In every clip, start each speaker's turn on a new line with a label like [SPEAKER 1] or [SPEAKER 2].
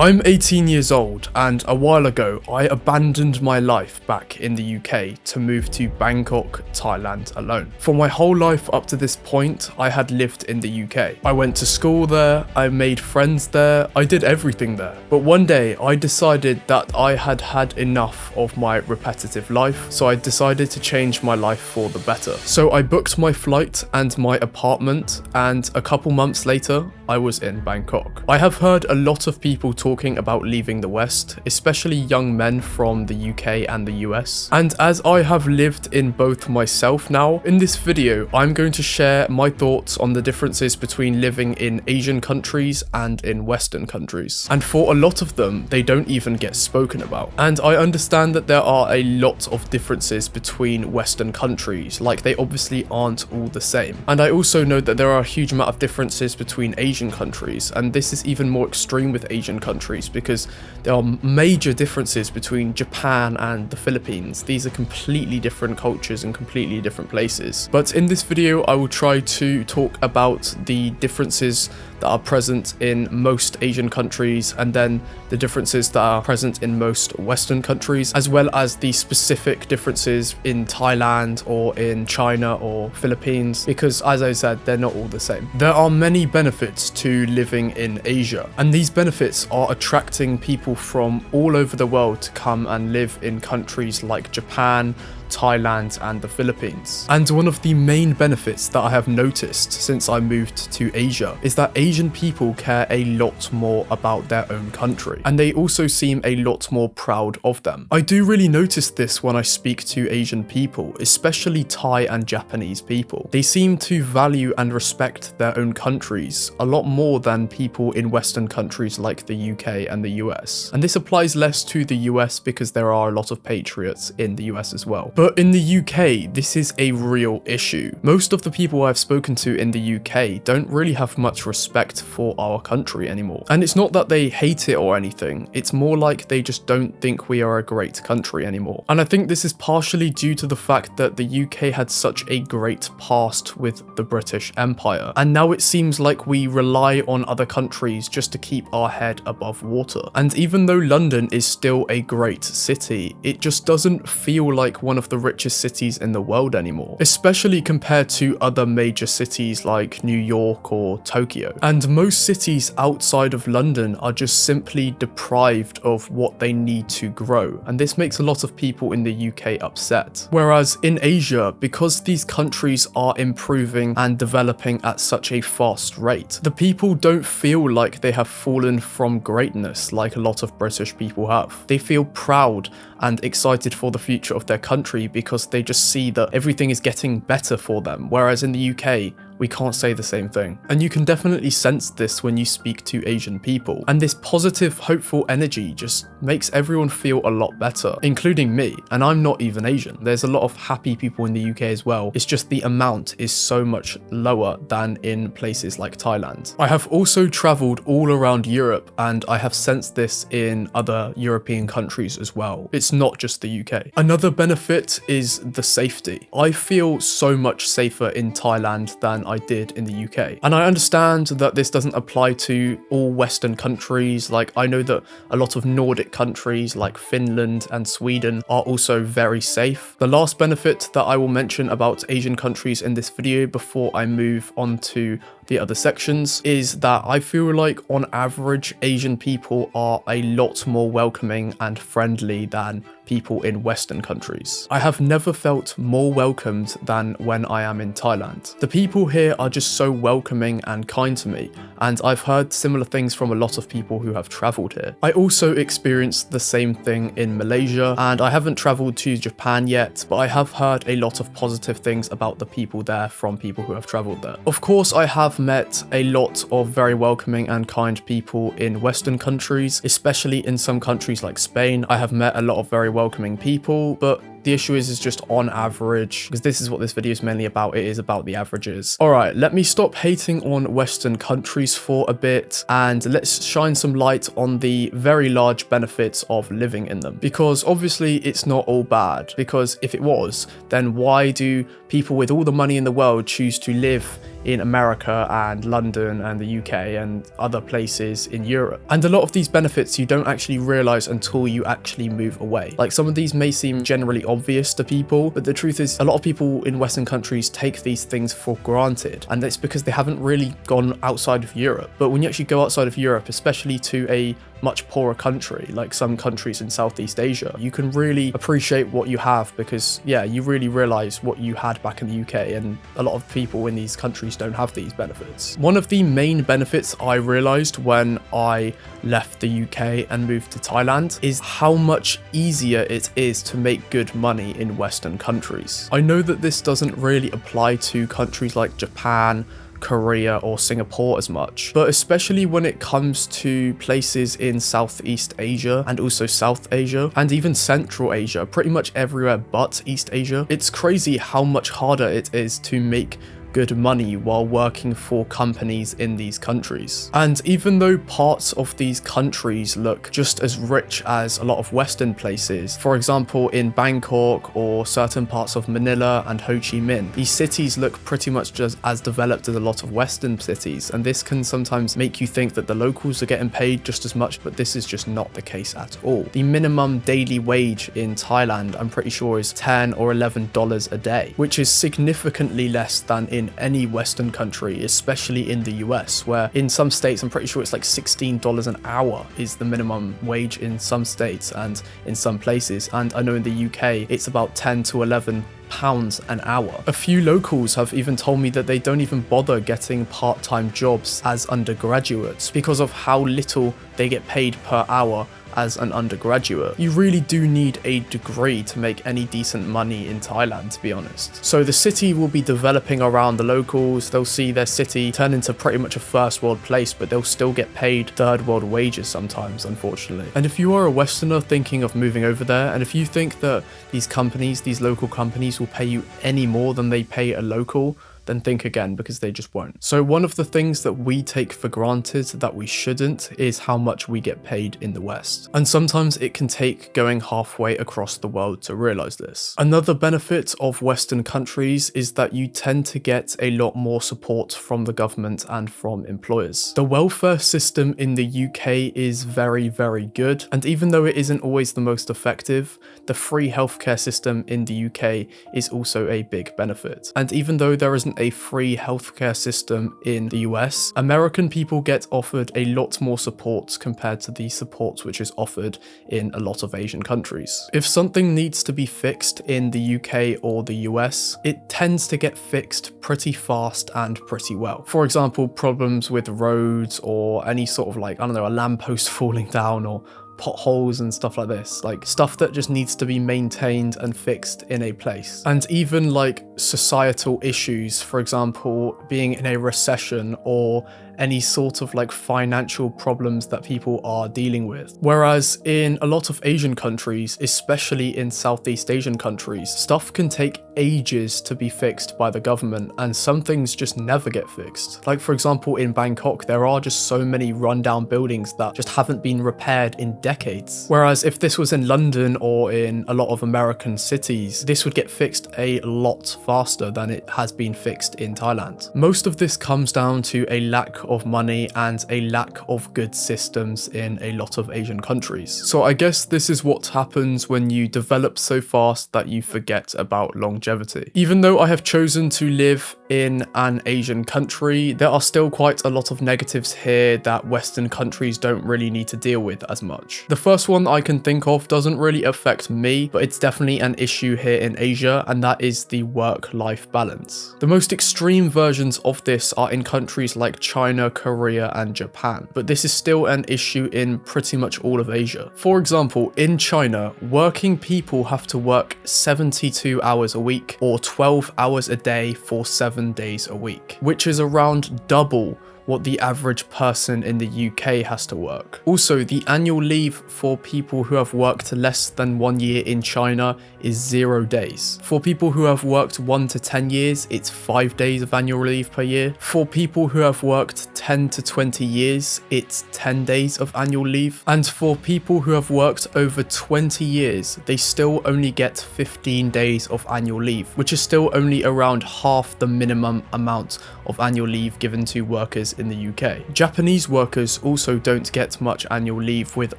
[SPEAKER 1] I'm 18 years old, and a while ago I abandoned my life back in the UK to move to Bangkok, Thailand alone. For my whole life up to this point, I had lived in the UK. I went to school there, I made friends there, I did everything there. But one day I decided that I had had enough of my repetitive life, so I decided to change my life for the better. So I booked my flight and my apartment, and a couple months later, I was in Bangkok. I have heard a lot of people talking about leaving the West, especially young men from the UK and the US. And as I have lived in both myself now, in this video, I'm going to share my thoughts on the differences between living in Asian countries and in Western countries. And for a lot of them, they don't even get spoken about. And I understand that there are a lot of differences between Western countries, like they obviously aren't all the same. And I also know that there are a huge amount of differences between Asian countries, and this is even more extreme with Asian countries because there are major differences between Japan and the Philippines. These are completely different cultures and completely different places. But in this video, I will try to talk about the differences that are present in most Asian countries, and then the differences that are present in most Western countries, as well as the specific differences in Thailand or in China or Philippines, because as I said, they're not all the same. There are many benefits to living in Asia, and these benefits are attracting people from all over the world to come and live in countries like Japan, Thailand and the Philippines. And one of the main benefits that I have noticed since I moved to Asia is that Asian people care a lot more about their own country, and they also seem a lot more proud of them. I do really notice this when I speak to Asian people, especially Thai and Japanese people. They seem to value and respect their own countries a lot more than people in Western countries like the UK and the US. And this applies less to the US because there are a lot of patriots in the US as well. But in the UK, this is a real issue. Most of the people I've spoken to in the UK don't really have much respect for our country anymore. And it's not that they hate it or anything, it's more like they just don't think we are a great country anymore. And I think this is partially due to the fact that the UK had such a great past with the British Empire. And now it seems like we rely on other countries just to keep our head above water. And even though London is still a great city, it just doesn't feel like one of the richest cities in the world anymore, especially compared to other major cities like New York or Tokyo. And most cities outside of London are just simply deprived of what they need to grow, and this makes a lot of people in the UK upset. Whereas in Asia, because these countries are improving and developing at such a fast rate, the people don't feel like they have fallen from greatness like a lot of British people have. They feel proud and excited for the future of their country because they just see that everything is getting better for them, whereas in the UK, we can't say the same thing. And you can definitely sense this when you speak to Asian people. And this positive, hopeful energy just makes everyone feel a lot better, including me. And I'm not even Asian. There's a lot of happy people in the UK as well. It's just the amount is so much lower than in places like Thailand. I have also traveled all around Europe, and I have sensed this in other European countries as well. It's not just the UK. Another benefit is the safety. I feel so much safer in Thailand than I did in the UK. And I understand that this doesn't apply to all Western countries. Like, I know that a lot of Nordic countries like Finland and Sweden are also very safe. The last benefit that I will mention about Asian countries in this video before I move on to the other sections is that I feel like on average Asian people are a lot more welcoming and friendly than people in Western countries. I have never felt more welcomed than when I am in Thailand. The people here are just so welcoming and kind to me, and I've heard similar things from a lot of people who have traveled here. I also experienced the same thing in Malaysia, and I haven't traveled to Japan yet, but I have heard a lot of positive things about the people there from people who have traveled there. Of course, I have met a lot of very welcoming and kind people in Western countries, especially in some countries like Spain. I have met a lot of very welcoming people, but The issue is just on average, because this is what this video is mainly about. It is about the averages. All right, let me stop hating on Western countries for a bit and let's shine some light on the very large benefits of living in them. Because obviously it's not all bad, because if it was, then why do people with all the money in the world choose to live in America and London and the UK and other places in Europe? And a lot of these benefits you don't actually realize until you actually move away. Like, some of these may seem generally obvious to people, but the truth is a lot of people in Western countries take these things for granted, and that's because they haven't really gone outside of Europe. But when you actually go outside of Europe, especially to a much poorer country like some countries in Southeast Asia, you can really appreciate what you have, because yeah, you really realize what you had back in the UK, and a lot of people in these countries don't have these benefits. One of the main benefits I realized when I left the UK and moved to Thailand is how much easier it is to make good money in Western countries. I know that this doesn't really apply to countries like Japan, Korea or Singapore as much, but especially when it comes to places in Southeast Asia and also South Asia and even Central Asia, pretty much everywhere but East Asia, it's crazy how much harder it is to make good money while working for companies in these countries. And even though parts of these countries look just as rich as a lot of Western places, for example in Bangkok or certain parts of Manila and Ho Chi Minh, these cities look pretty much just as developed as a lot of Western cities, and this can sometimes make you think that the locals are getting paid just as much, but this is just not the case at all. The minimum daily wage in Thailand, I'm pretty sure, is $10 or $11 a day, which is significantly less than in any Western country, especially in the US, where in some states I'm pretty sure it's like $16 an hour is the minimum wage in some states and in some places, and I know in the UK it's about 10 to 11 pounds an hour. A few locals have even told me that they don't even bother getting part-time jobs as undergraduates because of how little they get paid per hour as an undergraduate. You really do need a degree to make any decent money in Thailand, to be honest. So the city will be developing around the locals. They'll see their city turn into pretty much a first world place, but they'll still get paid third world wages sometimes, unfortunately. And if you are a Westerner thinking of moving over there, and if you think that these companies, these local companies, will pay you any more than they pay a local, then think again, because they just won't. So one of the things that we take for granted that we shouldn't is how much we get paid in the West. And sometimes it can take going halfway across the world to realize this. Another benefit of Western countries is that you tend to get a lot more support from the government and from employers. The welfare system in the UK is very, very good. And even though it isn't always the most effective, the free healthcare system in the UK is also a big benefit. And even though there isn't a free healthcare system in the US, American people get offered a lot more support compared to the support which is offered in a lot of Asian countries. If something needs to be fixed in the UK or the US, it tends to get fixed pretty fast and pretty well. For example, problems with roads or any sort of, like, I don't know, a lamppost falling down or potholes and stuff like this, like stuff that just needs to be maintained and fixed in a place. And even like societal issues, for example, being in a recession or any sort of like financial problems that people are dealing with. Whereas in a lot of Asian countries, especially in Southeast Asian countries, stuff can take ages to be fixed by the government, and some things just never get fixed. Like, for example, in Bangkok, there are just so many rundown buildings that just haven't been repaired in decades. Whereas if this was in London or in a lot of American cities, this would get fixed a lot faster than it has been fixed in Thailand. Most of this comes down to a lack of money and a lack of good systems in a lot of Asian countries. So I guess this is what happens when you develop so fast that you forget about longevity. Even though I have chosen to live in an Asian country, there are still quite a lot of negatives here that Western countries don't really need to deal with as much. The first one I can think of doesn't really affect me, but it's definitely an issue here in Asia, and that is the work-life balance. The most extreme versions of this are in countries like China, Korea, and Japan, but this is still an issue in pretty much all of Asia. For example, in China, working people have to work 72 hours a week or 12 hours a day for 7 days a week, which is around double what the average person in the UK has to work. Also, the annual leave for people who have worked less than 1 year in China is 0 days. For people who have worked 1 to 10 years, it's 5 days of annual leave per year. For people who have worked 10 to 20 years, it's 10 days of annual leave. And for people who have worked over 20 years, they still only get 15 days of annual leave, which is still only around half the minimum amount of annual leave given to workers in the UK. Japanese workers also don't get much annual leave, with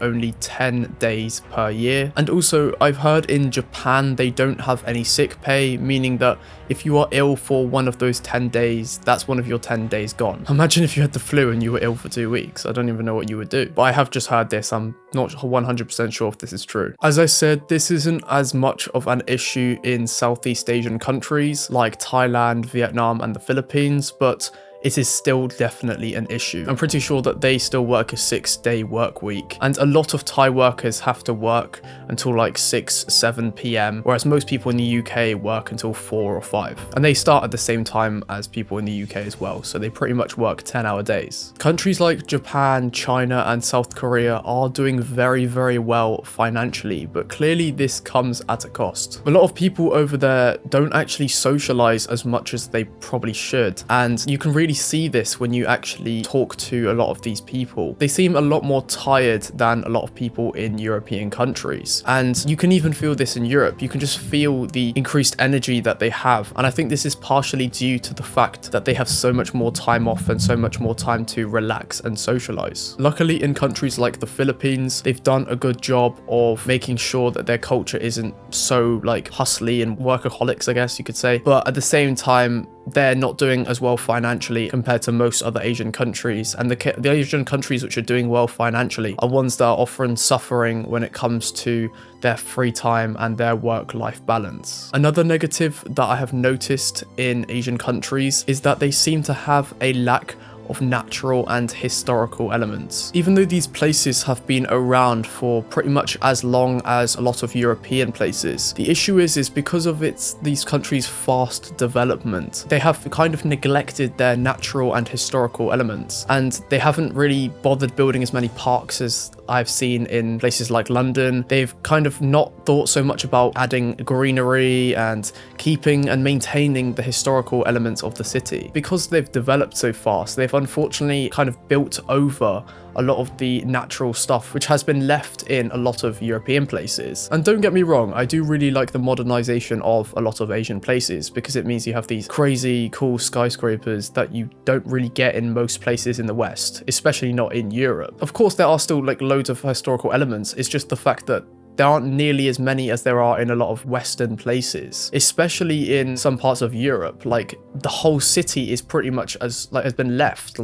[SPEAKER 1] only 10 days per year. And also, I've heard in Japan they don't have any sick pay, meaning that if you are ill for one of those 10 days, that's one of your 10 days gone. Imagine if you had the flu and you were ill for 2 weeks. I don't even know what you would do. But I have just heard this. I'm not 100% sure if this is true. As I said, this isn't as much of an issue in Southeast Asian countries like Thailand, Vietnam, and the Philippines, but it is still definitely an issue. I'm pretty sure that they still work a 6-day work week, and a lot of Thai workers have to work until like 6, 7 p.m, whereas most people in the UK work until 4 or 5. And they start at the same time as people in the UK as well, so they pretty much work 10-hour days. Countries like Japan, China, and South Korea are doing very, very well financially, but clearly this comes at a cost. A lot of people over there don't actually socialize as much as they probably should, and you can really see this when you actually talk to a lot of these people. They seem a lot more tired than a lot of people in European countries, and you can even feel this in Europe. You can just feel the increased energy that they have, and I think this is partially due to the fact that they have so much more time off and so much more time to relax and socialize. Luckily, in countries like the Philippines, they've done a good job of making sure that their culture isn't so like hustly and workaholics, I guess you could say, but at the same time they're not doing as well financially compared to most other Asian countries, and the Asian countries which are doing well financially are ones that are often suffering when it comes to their free time and their work-life balance. Another negative that I have noticed in Asian countries is that they seem to have a lack of natural and historical elements. Even though these places have been around for pretty much as long as a lot of European places, the issue is because of these countries' fast development, they have kind of neglected their natural and historical elements, and they haven't really bothered building as many parks as I've seen in places like London. They've kind of not thought so much about adding greenery and keeping and maintaining the historical elements of the city. Because they've developed so fast, they've unfortunately kind of built over a lot of the natural stuff which has been left in a lot of European places. And don't get me wrong, I do really like the modernization of a lot of Asian places, because it means you have these crazy cool skyscrapers that you don't really get in most places in the West, especially not in Europe. Of course, there are still like loads of historical elements. It's just the fact that there aren't nearly as many as there are in a lot of Western places, especially in some parts of Europe. Like the whole city is pretty much has been left.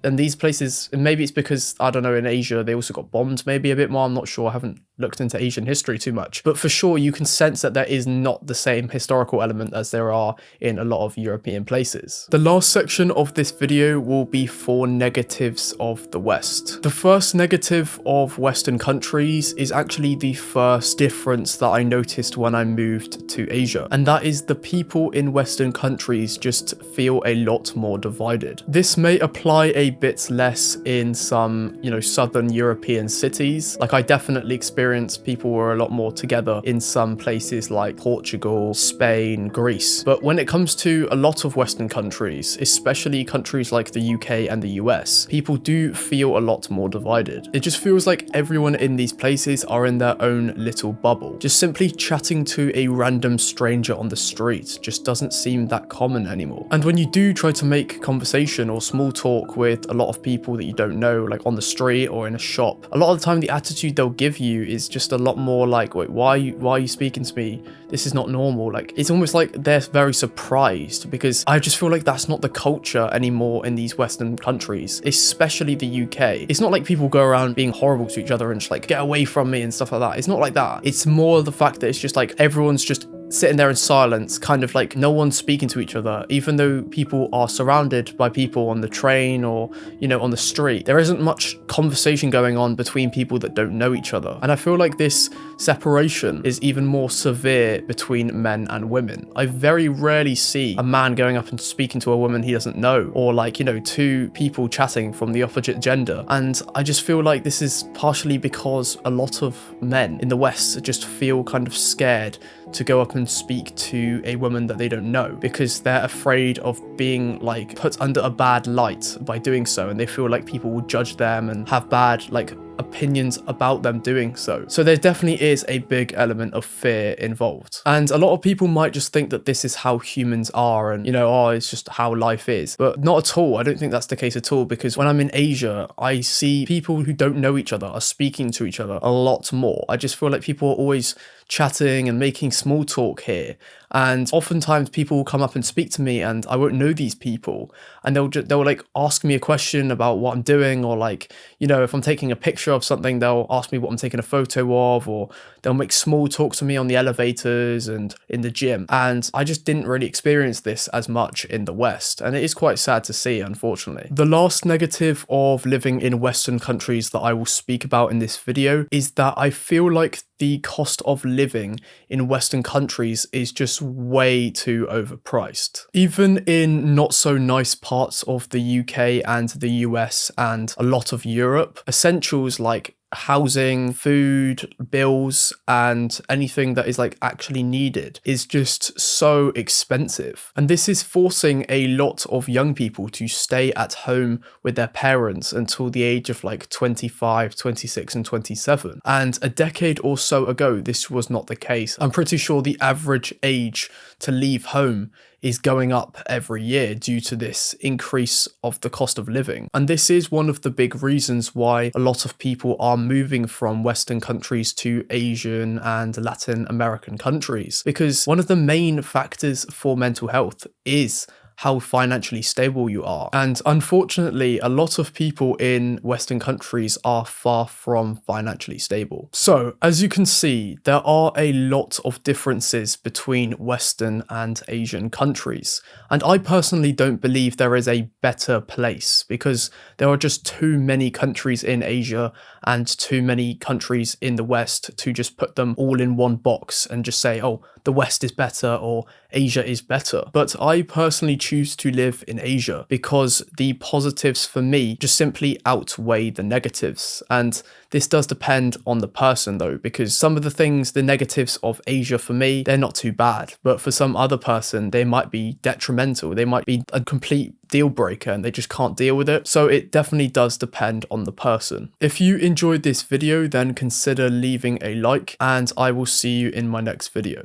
[SPEAKER 1] And these places, and maybe it's because, I don't know, in Asia, they also got bombed maybe a bit more. I'm not sure. I haven't looked into Asian history too much. But for sure, you can sense that there is not the same historical element as there are in a lot of European places. The last section of this video will be 4 negatives of the West. The first negative of Western countries is actually the first difference that I noticed when I moved to Asia. And that is the people in Western countries just feel a lot more divided. This may apply a bit less in some, Southern European cities. Like I definitely experienced people were a lot more together in some places like Portugal, Spain, Greece. But when it comes to a lot of Western countries, especially countries like the UK and the US, people do feel a lot more divided. It just feels like everyone in these places are in their own little bubble. Just simply chatting to a random stranger on the street just doesn't seem that common anymore. And when you do try to make conversation or small talk with a lot of people that you don't know, like on the street or in a shop, a lot of the time the attitude they'll give you is just a lot more like, wait, why are you speaking to me? This is not normal. Like, it's almost like they're very surprised, because I just feel like that's not the culture anymore in these Western countries, especially the UK. It's not like people go around being horrible to each other and just like, get away from me and stuff like that. It's not like that. It's more the fact that it's just like everyone's just sitting there in silence, kind of like no one's speaking to each other, even though people are surrounded by people on the train or, you know, on the street. There isn't much conversation going on between people that don't know each other. And I feel like this separation is even more severe between men and women. I very rarely see a man going up and speaking to a woman he doesn't know, or like, you know, two people chatting from the opposite gender. And I just feel like this is partially because a lot of men in the West just feel kind of scared to go up and speak to a woman that they don't know, because they're afraid of being like put under a bad light by doing so, and they feel like people will judge them and have bad like opinions about them doing so. So there definitely is a big element of fear involved. And a lot of people might just think that this is how humans are and, you know, oh, it's just how life is. But not at all. I don't think that's the case at all, because when I'm in Asia, I see people who don't know each other are speaking to each other a lot more. I just feel like people are always chatting and making small talk here. And oftentimes people will come up and speak to me and I won't know these people, and they'll like ask me a question about what I'm doing, or like, you know, if I'm taking a picture of something, they'll ask me what I'm taking a photo of, or they'll make small talk to me on the elevators and in the gym. And I just didn't really experience this as much in the West, and it is quite sad to see, unfortunately. The last negative of living in Western countries that I will speak about in this video is that I feel like the cost of living in Western countries is just way too overpriced. Even in not so nice parts of the UK and the US and a lot of Europe, essentials like housing, food, bills, and anything that is like actually needed is just so expensive. And this is forcing a lot of young people to stay at home with their parents until the age of like 25, 26, and 27. And a decade or so ago, this was not the case. I'm pretty sure the average age to leave home is going up every year due to this increase of the cost of living. And this is one of the big reasons why a lot of people are moving from Western countries to Asian and Latin American countries, because one of the main factors for mental health is how financially stable you are. And unfortunately, a lot of people in Western countries are far from financially stable. So as you can see, there are a lot of differences between Western and Asian countries. And I personally don't believe there is a better place, because there are just too many countries in Asia and too many countries in the West to just put them all in one box and just say, oh, the West is better or Asia is better. But I personally choose to live in Asia because the positives for me just simply outweigh the negatives. And this does depend on the person though, because some of the things, the negatives of Asia for me, they're not too bad. But for some other person, they might be detrimental. They might be a complete deal breaker and they just can't deal with it. So it definitely does depend on the person. If you enjoyed this video, then consider leaving a like, and I will see you in my next video.